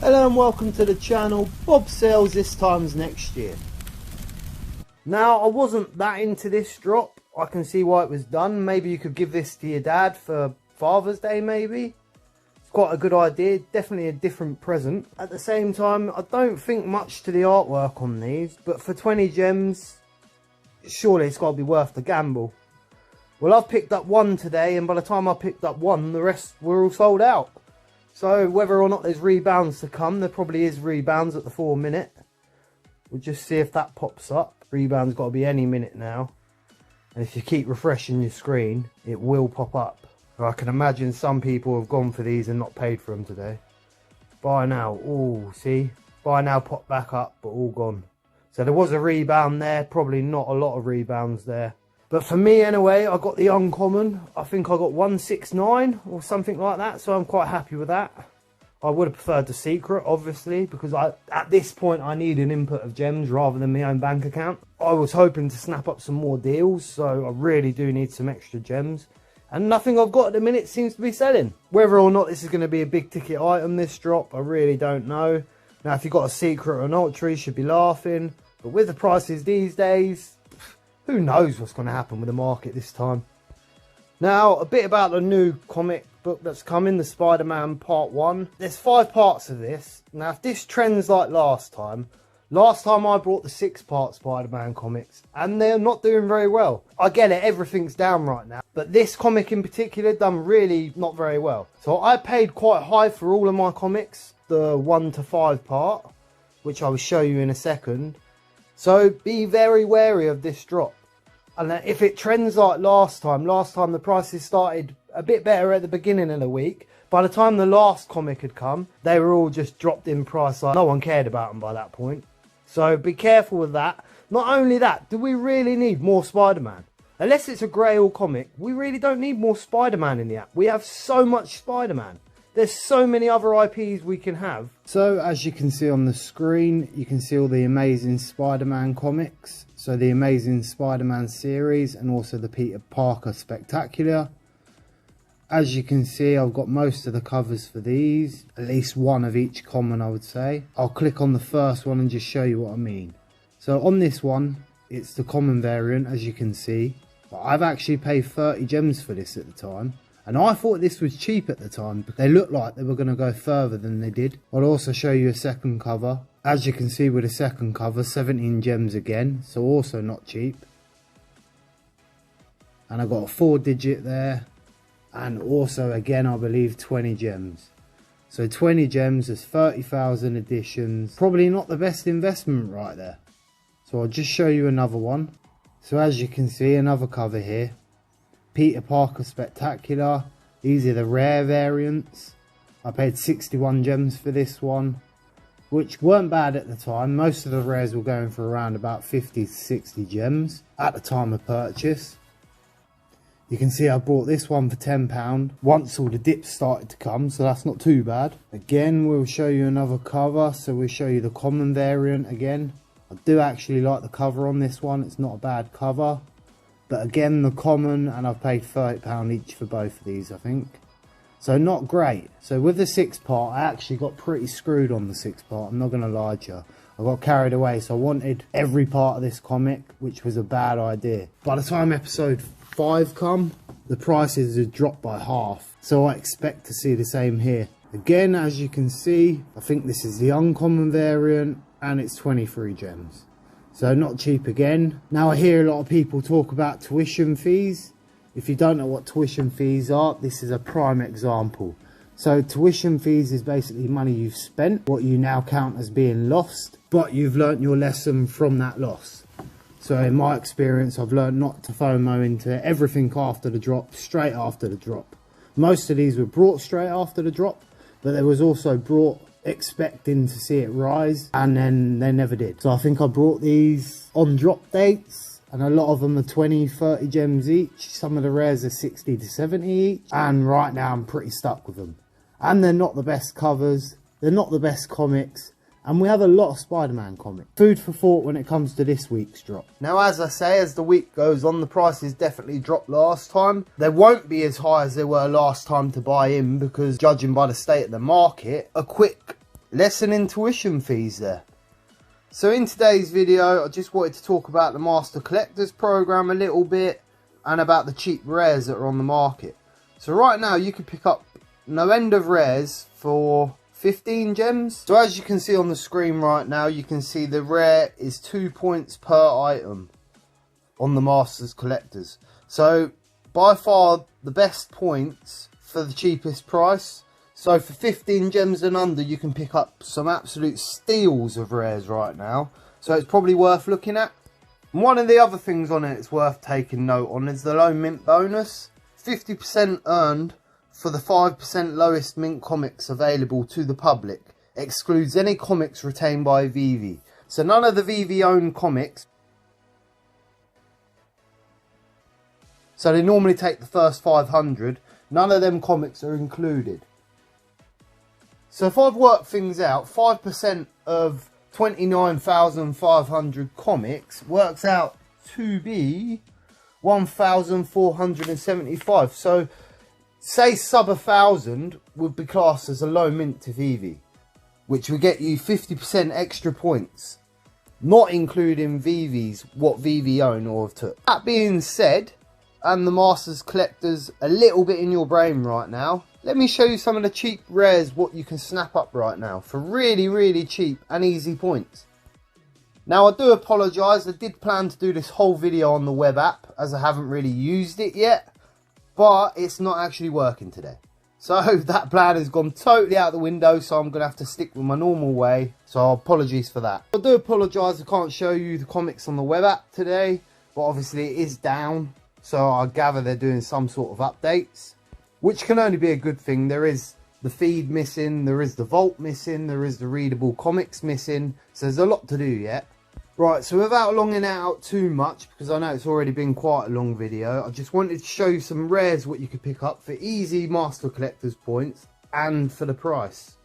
Hello and welcome to the channel. Bob Sales this time's next year. Now, I wasn't that into this drop. I can see why it was done. Maybe you could give this to your dad for Father's Day maybe. It's quite a good idea. Definitely a different present. At the same time, I don't think much to the artwork on these. But for 20 gems, surely it's got to be worth the gamble. Well, I've picked up one today, and by the time I picked up one, the rest were all sold out. So whether or not there's rebounds to come, there probably is rebounds at the 4 minute. We'll just see if that pops up. Rebound's got to be any minute now. And if you keep refreshing your screen, it will pop up. I can imagine some people have gone for these and not paid for them today. Buy now. Oh, see? Buy now popped back up, but all gone. So there was a rebound there. Probably not a lot of rebounds there. But for me anyway, I got the uncommon. I think I got 169 or something like that. So I'm quite happy with that. I would have preferred the secret, obviously, because at this point I need an input of gems rather than my own bank account. I was hoping to snap up some more deals, so I really do need some extra gems. And nothing I've got at the minute seems to be selling. Whether or not this is going to be a big ticket item, this drop, I really don't know. Now, if you've got a secret or an ultra, you should be laughing. But with the prices these days, who knows what's going to happen with the market this time. Now, a bit about the new comic book that's coming, the Spider-Man Part 1. There's 5 parts of this. Now, if this trends like last time I brought the 6-part Spider-Man comics, and they're not doing very well. I get it, everything's down right now. But this comic in particular done really not very well. So I paid quite high for all of my comics, the 1 to 5 part, which I will show you in a second. So be very wary of this drop. And if it trends like last time the prices started a bit better at the beginning of the week. By the time the last comic had come, they were all just dropped in price. Like no one cared about them by that point. So be careful with that. Not only that, do we really need more Spider-Man? Unless it's a Grail comic, we really don't need more Spider-Man in the app. We have so much Spider-Man. There's so many other IPs we can have. So as you can see on the screen, you can see all the Amazing Spider-Man comics. So the Amazing Spider-Man series and also the Peter Parker Spectacular. As you can see, I've got most of the covers for these. At least one of each common, I would say. I'll click on the first one and just show you what I mean. So on this one, it's the common variant, as you can see. But I've actually paid 30 gems for this at the time. And I thought this was cheap at the time, but they looked like they were going to go further than they did. I'll also show you a second cover. As you can see with the second cover, 17 gems again, so also not cheap. And I've got a 4-digit there. And also again, I believe 20 gems. So 20 gems is 30,000 editions. Probably not the best investment right there. So I'll just show you another one. So as you can see, another cover here. Peter Parker Spectacular. These are the rare variants. I paid 61 gems for this one, which weren't bad at the time. Most of the rares were going for around about 50 to 60 gems at the time of purchase. You can see I bought this one for £10 once all the dips started to come, so that's not too bad. Again, we'll show you another cover, so we'll show you the common variant again. I do actually like the cover on this one, it's not a bad cover. But again, the common, and I've paid £30 each for both of these, I think. So not great. So with the 6-part, I actually got pretty screwed on the 6-part. I'm not going to lie to you. I got carried away, so I wanted every part of this comic, which was a bad idea. By the time episode 5 come, the prices had dropped by half. So I expect to see the same here. Again, as you can see, I think this is the uncommon variant, and it's 23 gems. So not cheap again. Now I hear a lot of people talk about tuition fees. If you don't know what tuition fees are, this is a prime example. So tuition fees is basically money you've spent, what you now count as being lost, but you've learnt your lesson from that loss. So in my experience, I've learned not to FOMO into everything after the drop, straight after the drop. Most of these were brought straight after the drop, but there was also brought expecting to see it rise, and then they never did. So I think I brought these on drop dates, and a lot of them are 20-30 gems each. Some of the rares are 60 to 70 each, and right now I'm pretty stuck with them. And they're not the best covers, they're not the best comics, and we have a lot of Spider-Man comics. Food for thought when it comes to this week's drop. Now, as I say, as the week goes on, the prices definitely dropped last time. They won't be as high as they were last time to buy in, because judging by the state of the market, a quick lessening tuition fees there. So in today's video, I just wanted to talk about the Master Collectors program a little bit and about the cheap rares that are on the market. So right now you can pick up no end of rares for 15 gems. So as you can see on the screen right now, you can see the rare is 2 points per item on the Masters Collectors. So by far the best points for the cheapest price. So for 15 gems and under, you can pick up some absolute steals of rares right now. So it's probably worth looking at. And one of the other things on it it's worth taking note on is the low mint bonus. 50% earned for the 5% lowest mint comics available to the public. Excludes any comics retained by VEVE. So none of the VEVE owned comics. So they normally take the first 500. None of them comics are included. So if I've worked things out, 5% of 29,500 comics works out to be 1,475. So say sub 1,000 would be classed as a low mint to VEVE, which would get you 50% extra points, not including VEVE's what VEVE own or have took. That being said, and the Masters Collectors a little bit in your brain right now, let me show you some of the cheap rares what you can snap up right now for really cheap and easy points. Now I do apologise, I did plan to do this whole video on the web app as I haven't really used it yet, but it's not actually working today. So that plan has gone totally out the window, so I'm going to have to stick with my normal way, so apologies for that. I do apologise I can't show you the comics on the web app today, but obviously it is down, so I gather they're doing some sort of updates. Which can only be a good thing. There is the feed missing, there is the vault missing, there is the readable comics missing. So there's a lot to do yet. Right, so without longing it out too much, because I know it's already been quite a long video, I just wanted to show you some rares what you could pick up for easy Master Collectors points and for the price.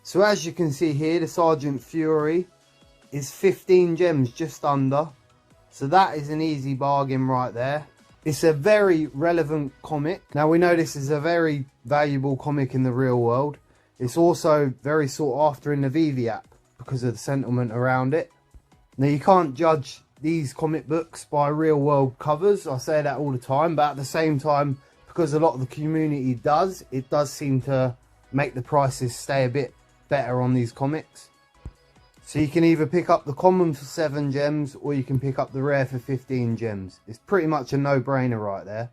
So as you can see here, the Sergeant Fury is 15 gems just under. So that is an easy bargain right there. It's a very relevant comic. Now we know this is a very valuable comic in the real world. It's also very sought after in the VEVE app because of the sentiment around it. Now you can't judge these comic books by real world covers. I say that all the time, but at the same time, because a lot of the community does, it does seem to make the prices stay a bit better on these comics. So you can either pick up the common for 7 gems or you can pick up the rare for 15 gems. It's pretty much a no-brainer right there.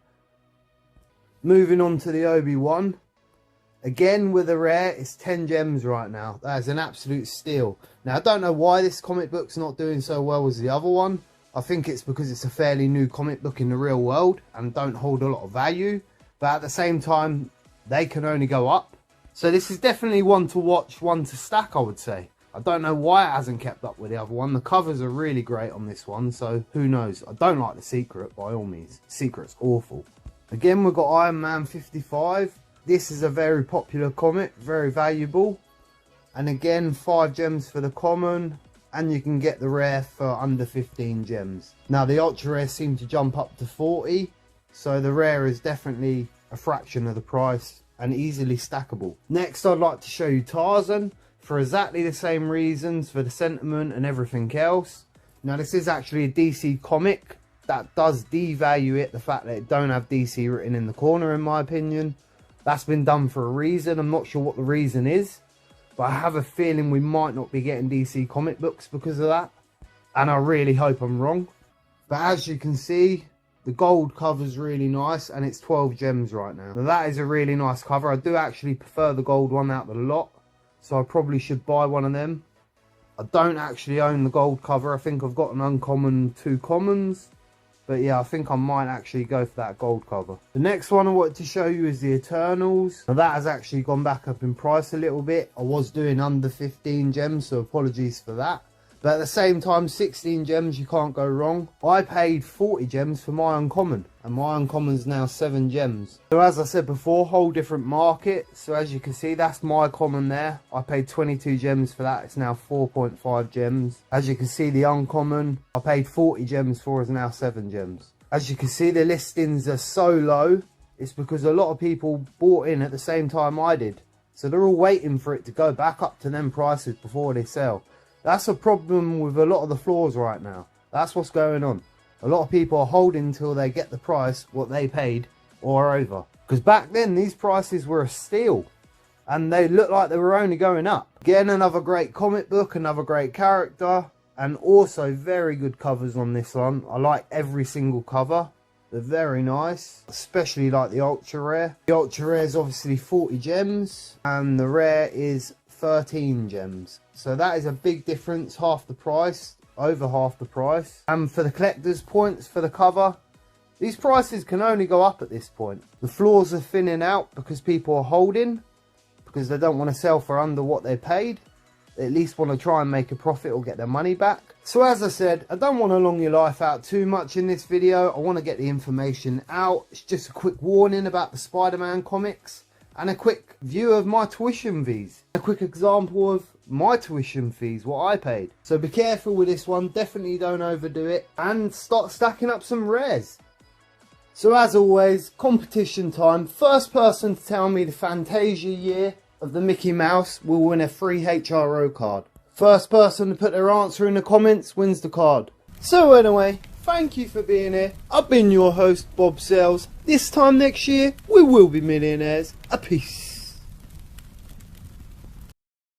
Moving on to the Obi-Wan. Again with a rare, it's 10 gems right now. That is an absolute steal. Now I don't know why this comic book's not doing so well as the other one. I think it's because it's a fairly new comic book in the real world and don't hold a lot of value. But at the same time, they can only go up. So this is definitely one to watch, one to stack, I would say. I don't know why it hasn't kept up with the other one. The covers are really great on this one, so who knows. I don't like the Secret by all means. Secret's awful. Again, we've got Iron Man 55. This is a very popular comic, very valuable. And again, 5 gems for the common, and you can get the rare for under 15 gems. Now the ultra rares seem to jump up to 40, so the rare is definitely a fraction of the price and easily stackable. Next, I'd like to show you Tarzan. For exactly the same reasons, for the sentiment and everything else. Now this is actually a DC comic. That does devalue it, the fact that it don't have DC written in the corner in my opinion. That's been done for a reason. I'm not sure what the reason is, but I have a feeling we might not be getting DC comic books because of that. And I really hope I'm wrong. But as you can see, the gold cover's really nice and it's 12 gems right now. Now that is a really nice cover. I do actually prefer the gold one out of the lot. So I probably should buy one of them. I don't actually own the gold cover. I think I've got an uncommon, 2 commons. But yeah, I think I might actually go for that gold cover. The next one I wanted to show you is the Eternals. Now that has actually gone back up in price a little bit. I was doing under 15 gems, so apologies for that. But at the same time, 16 gems, you can't go wrong. I paid 40 gems for my uncommon, and my uncommon's now 7 gems. So as I said before, whole different market. So as you can see, that's my common there. I paid 22 gems for that. It's now 4.5 gems. As you can see, the uncommon, I paid 40 gems for, is now 7 gems. As you can see, the listings are so low. It's because a lot of people bought in at the same time I did. So they're all waiting for it to go back up to them prices before they sell. That's a problem with a lot of the floors right now. That's what's going on. A lot of people are holding until they get the price, what they paid, or over. Because back then, these prices were a steal. And they looked like they were only going up. Again, another great comic book, another great character. And also very good covers on this one. I like every single cover. They're very nice. Especially like the ultra rare. The ultra rare is obviously 40 gems. And the rare is 13 gems. So that is a big difference. Half the price. Over half the price. And for the collector's points for the cover, these prices can only go up at this point. The floors are thinning out because people are holding, because they don't want to sell for under what they paid. They at least want to try and make a profit or get their money back. So as I said, I don't want to long your life out too much in this video. I want to get the information out. It's just a quick warning about the Spider-Man comics and a quick view of my tuition fees. A quick example of my tuition fees, what I paid. So be careful with this one, definitely don't overdo it, and start stacking up some rares. So as always, competition time. First person to tell me the Fantasia year of the Mickey Mouse will win a free HRO card. First person to put their answer in the comments wins the card. So anyway, thank you for being here. I've been your host, Bob Sales. This time next year, we will be millionaires. A peace.